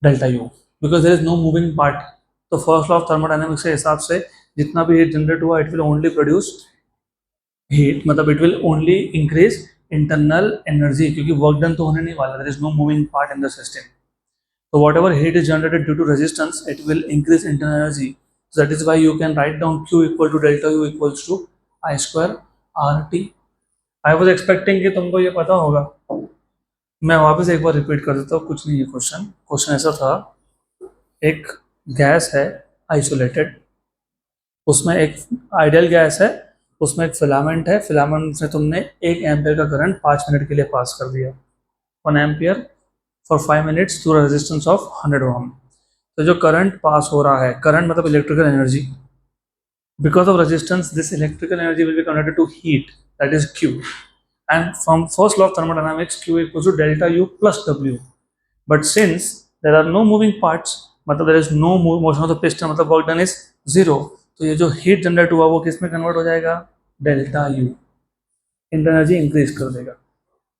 Delta U, because there is no moving part. तो फर्स्ट लॉ ऑफ थर्मोडायनेमिक्स के हिसाब से जितना भी हीट जनरेट हुआ it will only produce heat, मतलब it will only increase internal energy, क्योंकि वर्क डन तो होने नहीं वाला. There is no moving part in the system. So whatever heat is generated due to resistance, it will increase internal energy. So that is why you can write down Q equal to delta U equals to I square RT. I was expecting कि तुमको ये पता होगा. मैं वापस एक बार repeat कर देता हूँ. कुछ नहीं है क्वेश्चन ऐसा था. एक गैस है आइसोलेटेड, उसमें एक आइडियल गैस है, उसमें एक फिलामेंट है. फिलामेंट से तुमने 1 एम्पियर का करंट 5 मिनट के लिए पास कर दिया. 1 ampere for 5 minutes through resistance of 100 ohm. तो जो करंट पास हो रहा है, करंट मतलब electrical energy, because of resistance this electrical energy will be converted to heat, that is Q. And from first law of thermodynamics Q equal to delta U plus W. But since there are no moving parts, मतलब there is no motion of the piston, मतलब work done is 0. तो ये जो heat generate हुआ वो किस में convert हो जाएगा? Delta U. एनर्जी इंक्रीज कर देगा,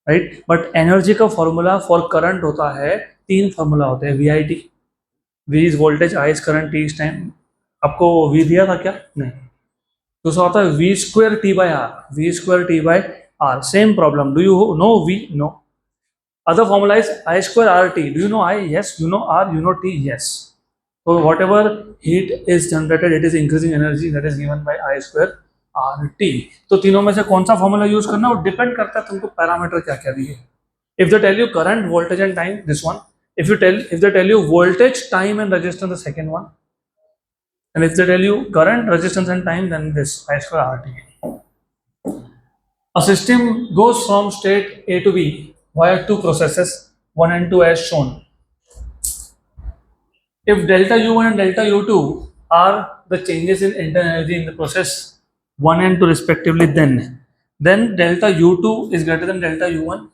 राइट. बट एनर्जी का फॉर्मूला फॉर करंट होता है, 3 फॉर्मूला होते हैं. V I T, V is voltage, I is current, T is time. आपको वी दिया था क्या? नहीं. दूसरा होता है V square T by R. V square T by R, same problem. Do you know V? No. Other formula is I square R T. Do you know I? Yes. You know are? You know T? Yes. तो what ever heat is generated it is increasing energy, that is given by I square R T. तो तीनों में से कौन सा formula use करना है वो डिपेंड करता है तुमको पैरामीटर क्या क्या दिए. If they tell you current, voltage and time, this one. if they tell you voltage, time and resistance, the second one. And if they tell you current, resistance, and time, then this I square RT. A system goes from state A to B via two processes, 1 and 2 as shown. If delta U1 and delta U2 are the changes in internal energy in the process 1 and 2 respectively, then delta U2 is greater than delta U1,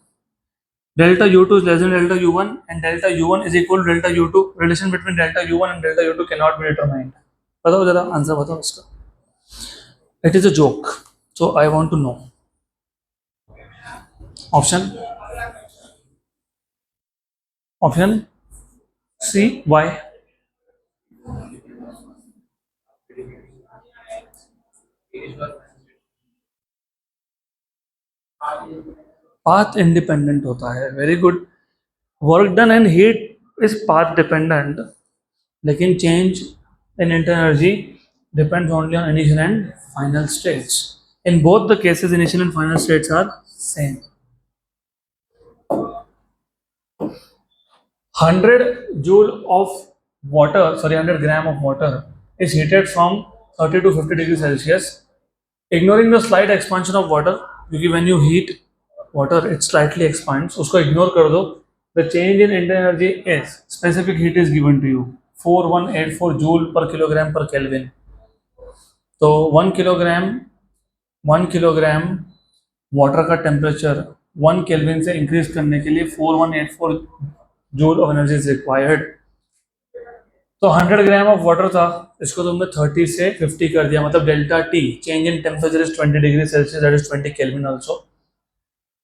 delta U2 is less than delta U1, and delta U1 is equal to delta U2. Relation between delta U1 and delta U2 cannot be determined. बताओ जरा answer बताओ इसका. It is a joke. So I want to know. Option option C. Why? Path independent होता है. Very good. Work done and heat is path dependent. लेकिन change in internal energy depends only on initial and final states. In both the cases, initial and final states are same. 100 joule of water, sorry, 100 gram of water is heated from 30 to 50 degrees Celsius. Ignoring the slight expansion of water, क्योंकि when you heat water it slightly expands, उसको ignore कर दो. The change in internal energy is specific heat is given to you 4184 joule per kilogram per Kelvin. तो 1 kilogram water का temperature 1 kelvin से increase करने के लिए 4184 joule of energy is required. तो 100 ग्राम ऑफ वाटर था, इसको तुमने 30 से 50 कर दिया, मतलब delta T change in temperature is 20 degree Celsius, that is 20 kelvin also.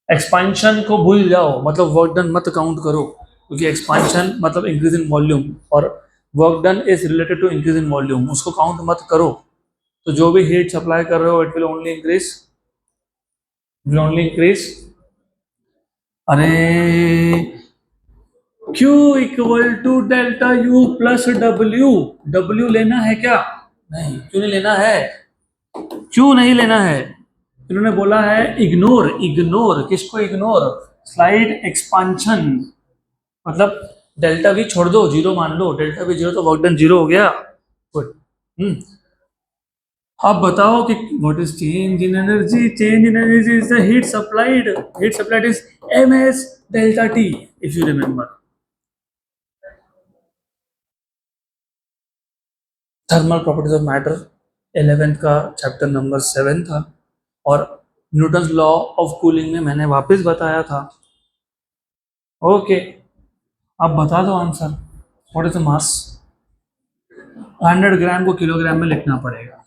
Expansion को भूल जाओ, मतलब वर्क डन मत काउंट करो, क्योंकि एक्सपांशन मतलब इंक्रीज इन वॉल्यूम और work done is related to increase in volume, उसको काउंट मत करो. तो जो भी हीट सप्लाई कर रहे हो इट विल ओनली इंक्रीज. अरे Q equal to delta U plus W. W लेना है क्या? नहीं. क्यों नहीं लेना है? क्यों नहीं लेना है? इन्होंने बोला है इग्नोर. किसको इग्नोर? Slide expansion. मतलब डेल्टा V छोड़ दो, जीरो मान लो. डेल्टा V जीरो तो वर्क डन जीरो हो गया. गुड. अब बताओ कि what is change in energy? Change in energy is the heat supplied. Heat supplied is ms delta T, if you remember. Thermal properties of matter 11th का chapter number 7 था, और Newton's law of cooling में मैंने वापस बताया था. Okay, अब बता दो answer. What is the mass? 100 ग्राम को किलोग्राम में लिखना पड़ेगा,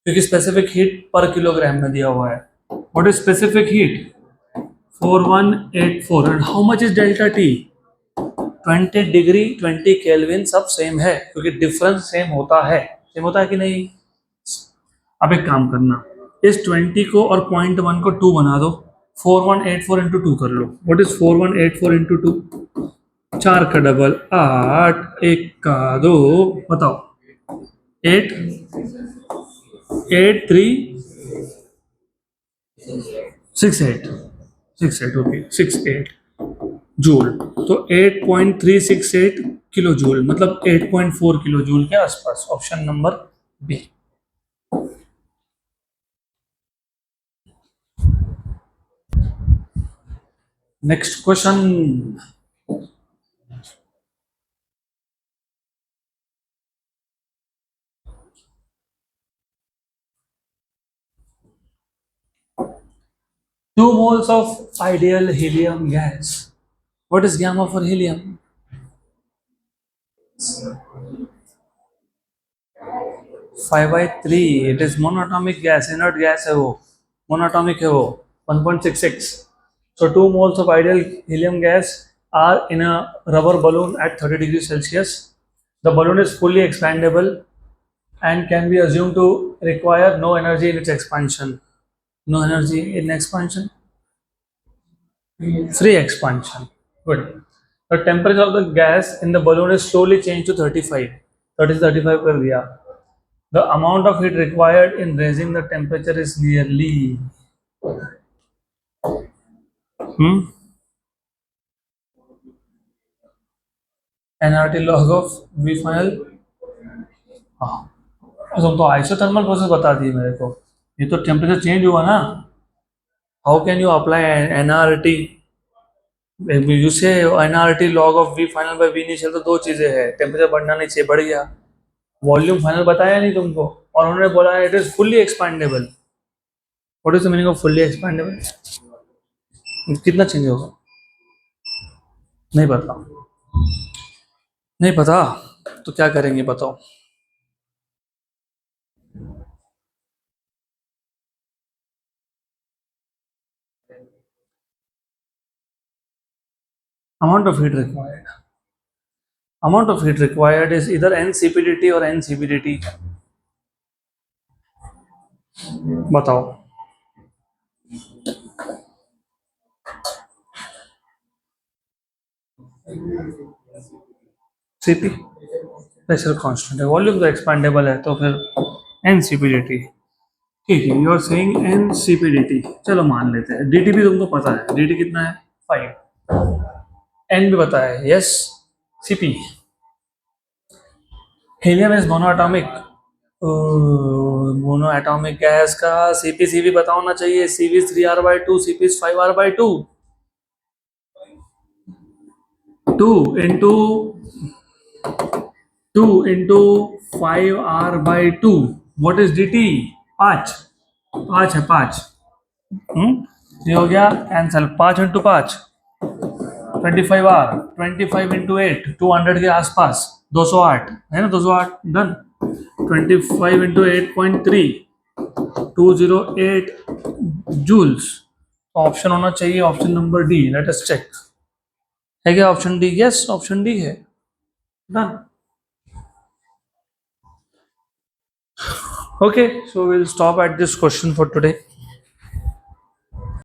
क्योंकि स्पेसिफिक हीट पर किलोग्राम में दिया हुआ है. What is specific heat? 4184. And how much is delta T? 20 degree 20 kelvin, सब सेम है, क्योंकि डिफरेंस सेम होता है. सेम होता है कि नहीं? अब एक काम करना, इस 20 को और 0.1 को 2 बना दो. 4184 इंटू 2 कर लो. What is 4184 into 2? 4 का डबल 8, 1 का 2, बताओ. 8 8 3 6 8 6 8. Okay, 6 8 joule. तो 8.368 किलो जूल, मतलब 8.4 किलो जूल के आसपास. Option number B. Next question. Two moles of ideal helium gas. What is gamma for helium? 5/3. It is monatomic gas, inert gas है वो, monatomic है वो, 1.66. So 2 moles of ideal helium gas are in a rubber balloon at 30 degrees Celsius. The balloon is fully expandable and can be assumed to require no energy in its expansion. No energy in expansion. Free expansion. Good. The temperature of the gas in the balloon is slowly changed to 35. 30 से 35 कर दिया. The amount of heat required in raising the temperature is nearly nRT log of V final. हाँ, तुम तो isothermal process बता दिए मेरे को, ये तो टेम्परेचर चेंज हुआ ना. How can you apply NRT? You say NRT log of V final by V initial, तो दो चीजें हैं, टेम्परेचर बढ़ना नहीं चाहिए, बढ़ गया. वॉल्यूम फाइनल बताया नहीं तुमको, और उन्होंने बोला it is fully expandable. What is the meaning off fully expandable? कितना चेंज होगा? नहीं पता. नहीं पता. तो क्या करेंगे बताओ? amount of heat required amount of heat required is either ncpdt or ncpdt. बताओ. cp प्रेशर कांस्टेंट है, वॉल्यूम तो एक्सपैंडेबल है, तो फिर एनसीपीडीटी. ठीक है, यू आर सेइंग एनसीपीडीटी, चलो मान लेते हैं. डीटी भी तुमको पता है, डीटी कितना है? 5. एन भी पता है, yes. CP, helium is monoatomic. Mono atomic gas का सीपी सीवी पता होना चाहिए. CV 3r/2, CP 5r/2. 2 into 5r/2. What is dt? 5. 5 है, 5. ये हो गया कैंसल. 5 into 5 25r. 25 इंटू 8 200 के आसपास, 208 है ना, 208. डन. 25 into 8.3 208 joules. ऑप्शन होना चाहिए, option number D. Let us check. है क्या option D? Yes, option D है. Done. Okay, so we'll stop at this question for today.